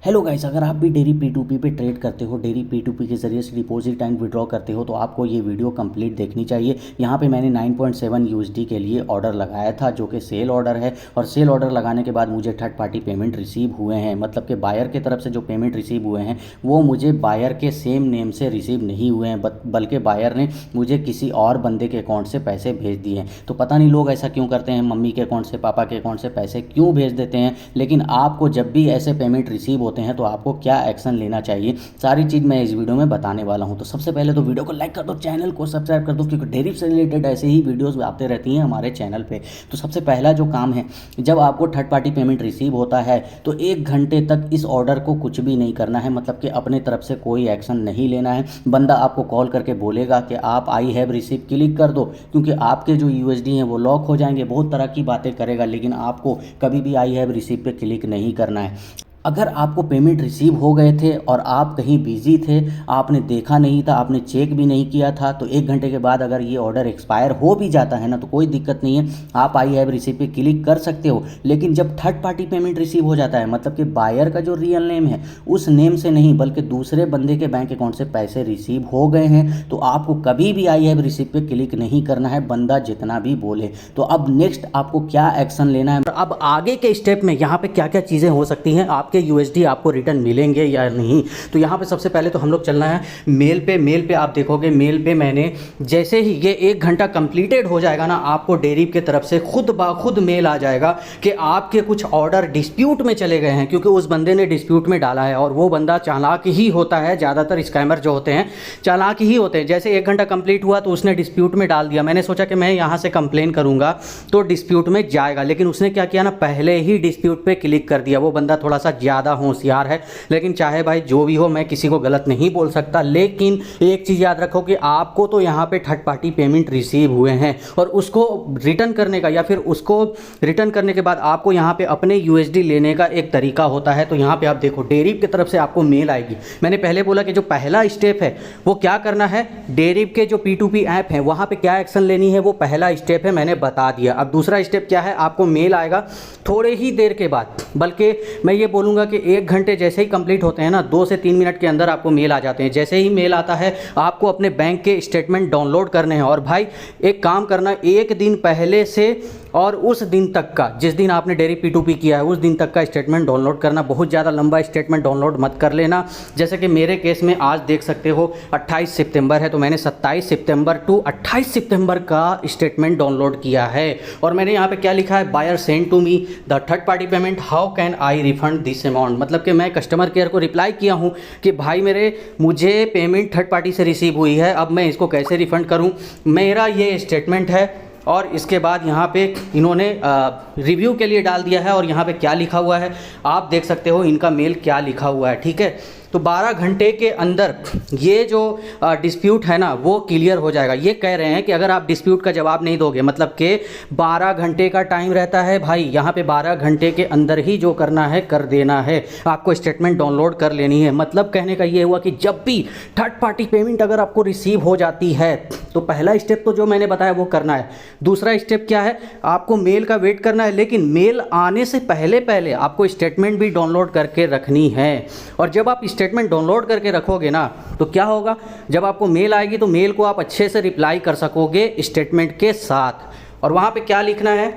Hello guys, अगर आप भी डेरी P2P पे ट्रेड करते हो, डेरी P2P के ज़रिए से डिपॉजिट एंड विड्रॉ करते हो तो आपको ये वीडियो कंप्लीट देखनी चाहिए। यहाँ पे मैंने 9.7 USD के लिए ऑर्डर लगाया था जो कि सेल ऑर्डर है, और सेल ऑर्डर लगाने के बाद मुझे थर्ड पार्टी पेमेंट रिसीव हुए हैं। मतलब कि बायर के तरफ से जो पेमेंट रिसीव हुए हैं वो मुझे बायर के सेम नेम से रिसीव नहीं हुए हैं, बल्कि बायर ने मुझे किसी और बंदे के अकाउंट से पैसे भेज दिए हैं। तो पता नहीं लोग ऐसा क्यों करते हैं, मम्मी के अकाउंट से, पापा के अकाउंट से पैसे क्यों भेज देते हैं। लेकिन आपको जब भी ऐसे पेमेंट रिसीव होते हैं तो आपको क्या एक्शन लेना चाहिए, सारी चीज़ मैं इस वीडियो में बताने वाला हूं। तो सबसे पहले तो वीडियो को लाइक कर दो, चैनल को सब्सक्राइब कर दो, क्योंकि डेयरी से रिलेटेड ऐसे ही वीडियोस आते रहती हैं हमारे चैनल पे। तो सबसे पहला जो काम है, जब आपको थर्ड पार्टी पेमेंट रिसीव होता है तो 1 घंटे तक इस ऑर्डर को कुछ भी नहीं करना है। मतलब कि अपने तरफ से कोई एक्शन नहीं लेना है। बंदा आपको कॉल करके बोलेगा कि आप आई हैव रिसीव क्लिक कर दो, क्योंकि आपके जो USD हैं वो लॉक हो जाएंगे। बहुत तरह की बातें करेगा, लेकिन आपको कभी भी आई हैव रिसीव पे क्लिक नहीं करना है। अगर आपको पेमेंट रिसीव हो गए थे और आप कहीं बिजी थे, आपने देखा नहीं था, आपने चेक भी नहीं किया था, तो 1 घंटे के बाद अगर ये ऑर्डर एक्सपायर हो भी जाता है ना तो कोई दिक्कत नहीं है, आप आई हैव रिसीव पे क्लिक कर सकते हो। लेकिन जब थर्ड पार्टी पेमेंट रिसीव हो जाता है, मतलब कि बायर का जो रियल नेम है उस नेम से नहीं बल्कि दूसरे बंदे के बैंक अकाउंट से पैसे रिसीव हो गए हैं, तो आपको कभी भी आई हैव रिसीव पे क्लिक नहीं करना है, बंदा जितना भी बोले। तो अब नेक्स्ट आपको क्या एक्शन लेना है, अब आगे के स्टेप में यहाँ पे क्या क्या चीज़ें हो सकती हैं, आपके USD आपको रिटर्न मिलेंगे या नहीं। तो यहाँ पे सबसे पहले तो हम लोग चलना है मेल पे आप देखोगे, मेल पे मैंने जैसे ही ये 1 घंटा कंप्लीटेड हो जाएगा ना, आपको डेयरी के तरफ से खुद ब खुद मेल आ जाएगा कि आपके कुछ ऑर्डर डिस्प्यूट में चले गए हैं, क्योंकि उस बंदे ने डिस्प्यूट में डाला है। और वो बंदा चालाक ही होता है, ज़्यादातर स्कैमर जो होते हैं चालाक ही होते हैं। जैसे 1 घंटा कंप्लीट हुआ तो उसने डिस्प्यूट में डाल दिया। मैंने सोचा कि मैं यहाँ से कंप्लेन करूँगा तो डिस्प्यूट में जाएगा, लेकिन उसने क्या किया ना, पहले ही डिस्प्यूट पे क्लिक कर दिया। वो बंदा थोड़ा सा ज़्यादा होशियार है, लेकिन चाहे भाई जो भी हो, मैं किसी को गलत नहीं बोल सकता। लेकिन एक चीज़ याद रखो कि आपको तो यहाँ पे थर्ड पार्टी पेमेंट रिसीव हुए हैं, और उसको रिटर्न करने का या फिर उसको रिटर्न करने के बाद आपको यहाँ पे अपने USD लेने का एक तरीका होता है। तो यहाँ पे आप देखो, डेयरी की तरफ से आपको मेल आएगी। मैंने पहले बोला कि जो पहला स्टेप है वो क्या करना है, डेयरी के जो P2P ऐप है वहाँ पे क्या एक्शन लेनी है, वो पहला स्टेप है, मैंने बता दिया। अब दूसरा स्टेप क्या है, आपको मेल आएगा थोड़े ही देर के बाद, बल्कि मैं ये बोलूँगा कि 1 घंटे जैसे ही कंप्लीट होते हैं ना, 2 से 3 मिनट के अंदर आपको मेल आ जाते हैं। जैसे ही मेल आता है आपको अपने बैंक के स्टेटमेंट डाउनलोड करने हैं। और भाई एक काम करना, 1 दिन पहले से और उस दिन तक का, जिस दिन आपने डेयरी P2P किया है उस दिन तक का स्टेटमेंट डाउनलोड करना। बहुत ज़्यादा लंबा स्टेटमेंट डाउनलोड मत कर लेना। जैसे कि मेरे केस में आज देख सकते हो 28 सितंबर है, तो मैंने 27 सितंबर टू 28 सितंबर का स्टेटमेंट डाउनलोड किया है। और मैंने यहाँ पे क्या लिखा है, buyer send to me the third party payment, how can I refund this amount. मतलब कि मैं कस्टमर केयर को रिप्लाई किया हूँ कि भाई मुझे पेमेंट थर्ड पार्टी से रिसीव हुई है, अब मैं इसको कैसे रिफ़ंड करूँ, मेरा ये स्टेटमेंट है। और इसके बाद यहाँ पे इन्होंने रिव्यू के लिए डाल दिया है, और यहाँ पे क्या लिखा हुआ है आप देख सकते हो, इनका मेल क्या लिखा हुआ है। ठीक है, तो 12 घंटे के अंदर ये जो डिस्प्यूट है ना वो क्लियर हो जाएगा। ये कह रहे हैं कि अगर आप डिस्प्यूट का जवाब नहीं दोगे, मतलब कि 12 घंटे का टाइम रहता है भाई, यहाँ पे 12 घंटे के अंदर ही जो करना है कर देना है, आपको स्टेटमेंट डाउनलोड कर लेनी है। मतलब कहने का ये हुआ कि जब भी थर्ड पार्टी पेमेंट अगर आपको रिसीव हो जाती है तो पहला स्टेप तो जो मैंने बताया वो करना है। दूसरा स्टेप क्या है, आपको मेल का वेट करना है, लेकिन मेल आने से पहले आपको स्टेटमेंट भी डाउनलोड करके रखनी है। और जब आप स्टेटमेंट डाउनलोड करके रखोगे ना तो क्या होगा, जब आपको मेल आएगी तो मेल को आप अच्छे से रिप्लाई कर सकोगे स्टेटमेंट के साथ। और वहाँ पे क्या लिखना है,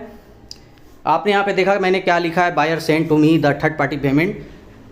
आपने यहाँ पे देखा मैंने क्या लिखा है, buyer send to me the third party payment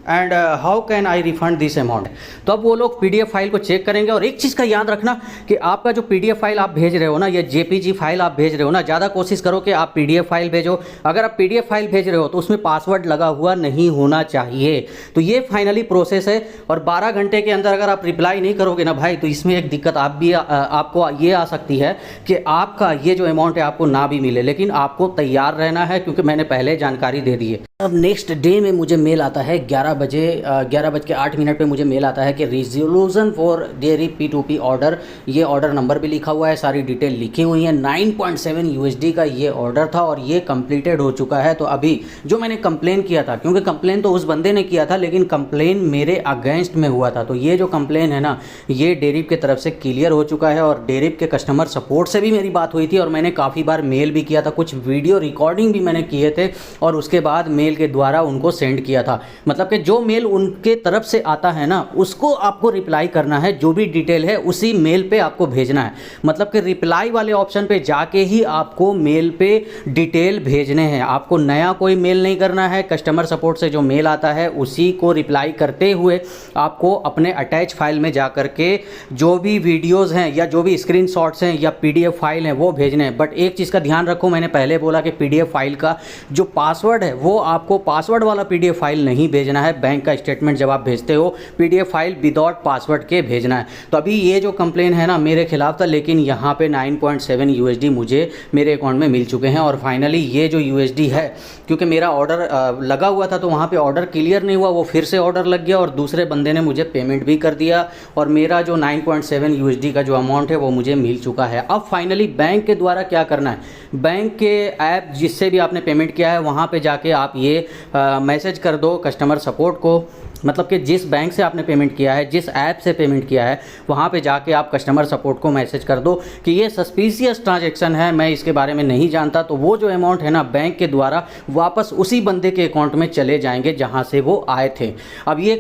and how can I refund this amount. तो अब वो लोग PDF फाइल को चेक करेंगे। और एक चीज़ का याद रखना कि आपका जो PDF फाइल आप भेज रहे हो ना, या JPG फाइल आप भेज रहे हो ना, ज़्यादा कोशिश करो कि आप PDF फाइल भेजो। अगर आप PDF फाइल भेज रहे हो तो उसमें पासवर्ड लगा हुआ नहीं होना चाहिए। तो ये फाइनली प्रोसेस है। और 12 घंटे के अंदर अगर आप रिप्लाई नहीं करोगे ना भाई, तो इसमें एक दिक्कत आपको ये आ सकती है कि आपका ये जो अमाउंट है आपको ना भी मिले। लेकिन आपको तैयार रहना है, क्योंकि मैंने पहले जानकारी दे दी है। अब नेक्स्ट डे में मुझे मेल आता है 11:08 पे मुझे मेल आता है कि resolution for dairy P2P order. ये ऑर्डर नंबर भी लिखा हुआ है, सारी डिटेल लिखी हुई है। 9.7 USD का ये ऑर्डर था और ये कंप्लीटेड हो चुका है। तो अभी जो मैंने कंप्लेन किया था, क्योंकि कंप्लेन तो उस बंदे ने किया था लेकिन कंप्लेन मेरे अगेंस्ट में हुआ था, तो ये जो कंप्लेन है ना ये डेयरी की तरफ से क्लियर हो चुका है। और डेयरी के कस्टमर सपोर्ट से भी मेरी बात हुई थी, और मैंने काफ़ी बार मेल भी किया था, कुछ वीडियो रिकॉर्डिंग भी मैंने किए थे, और उसके बाद मेल के द्वारा उनको सेंड किया था। मतलब कि जो मेल उनके तरफ से आता है ना, उसको आपको रिप्लाई करना है, जो भी डिटेल है उसी मेल पे आपको भेजना है। मतलब कि रिप्लाई वाले ऑप्शन पे जाके ही आपको मेल पे डिटेल भेजने हैं। आपको नया कोई मेल नहीं करना है। कस्टमर सपोर्ट से जो मेल आता है उसी को रिप्लाई करते हुए आपको अपने अटैच फाइल में जा कर के जो भी वीडियोस हैं या जो भी स्क्रीनशॉट्स हैं या पीडीएफ फाइल हैं वो भेजने हैं। बट एक चीज़ का ध्यान रखो, मैंने पहले बोला कि पीडीएफ फाइल का जो पासवर्ड है वो आपको पासवर्ड वाला पीडीएफ फाइल नहीं भेजना है। बैंक का स्टेटमेंट जब आप भेजते हो पीडीएफ फाइल विदाउट पासवर्ड के भेजना है। तो अभी ये जो कंप्लेन है ना मेरे खिलाफ था, लेकिन यहाँ पे 9.7 यूएसडी मुझे मेरे अकाउंट में मिल चुके हैं। और फाइनली ये जो यूएसडी है, क्योंकि मेरा ऑर्डर लगा हुआ था तो वहाँ पे ऑर्डर क्लियर नहीं हुआ, वो फिर से ऑर्डर लग गया और दूसरे बंदे ने मुझे पेमेंट भी कर दिया और मेरा जो 9.7 यूएसडी का जो अमाउंट है वो मुझे मिल चुका है। अब फाइनली बैंक के द्वारा क्या करना है, बैंक के ऐप जिससे भी आपने पेमेंट किया है वहाँ पे जाके आप ये मैसेज कर दो कस्टमर सपोर्ट को। मतलब कि जिस बैंक से आपने पेमेंट किया है, जिस ऐप से पेमेंट किया है, वहाँ पे जाके आप कस्टमर सपोर्ट को मैसेज कर दो कि ये सस्पिशियस ट्रांजैक्शन है, मैं इसके बारे में नहीं जानता। तो वो जो अमाउंट है ना बैंक के द्वारा वापस उसी बंदे के अकाउंट में चले जाएंगे जहाँ से वो आए थे। अब ये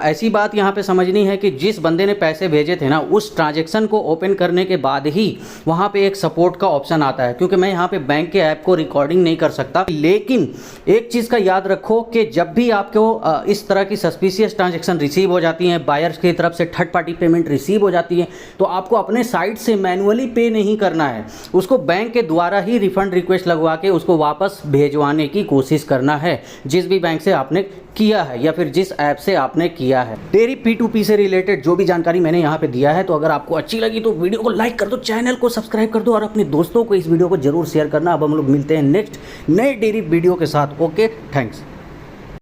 ऐसी बात यहाँ पे समझनी है कि जिस बंदे ने पैसे भेजे थे ना, उस ट्रांजैक्शन को ओपन करने के बाद ही वहाँ पे एक सपोर्ट का ऑप्शन आता है। क्योंकि मैं यहाँ पे बैंक के ऐप को रिकॉर्डिंग नहीं कर सकता, लेकिन एक चीज़ का याद रखो कि जब भी आपको इस तरह की सस्पिशियस ट्रांजैक्शन रिसीव हो जाती हैं, बायर्स की तरफ से थर्ड पार्टी पेमेंट रिसीव हो जाती है, तो आपको अपने साइड से मैनुअली पे नहीं करना है, उसको बैंक के द्वारा ही रिफंड रिक्वेस्ट लगवा के उसको वापस भेजवाने की कोशिश करना है, जिस भी बैंक से आपने किया है या फिर जिस ऐप से आपने किया है। डेरी P2P से रिलेटेड जो भी जानकारी मैंने यहाँ पे दिया है, तो अगर आपको अच्छी लगी तो वीडियो को लाइक कर दो, चैनल को सब्सक्राइब कर दो और अपने दोस्तों को इस वीडियो को जरूर शेयर करना। अब हम लोग मिलते हैं नेक्स्ट नए डेरी वीडियो के साथ। Okay, thanks.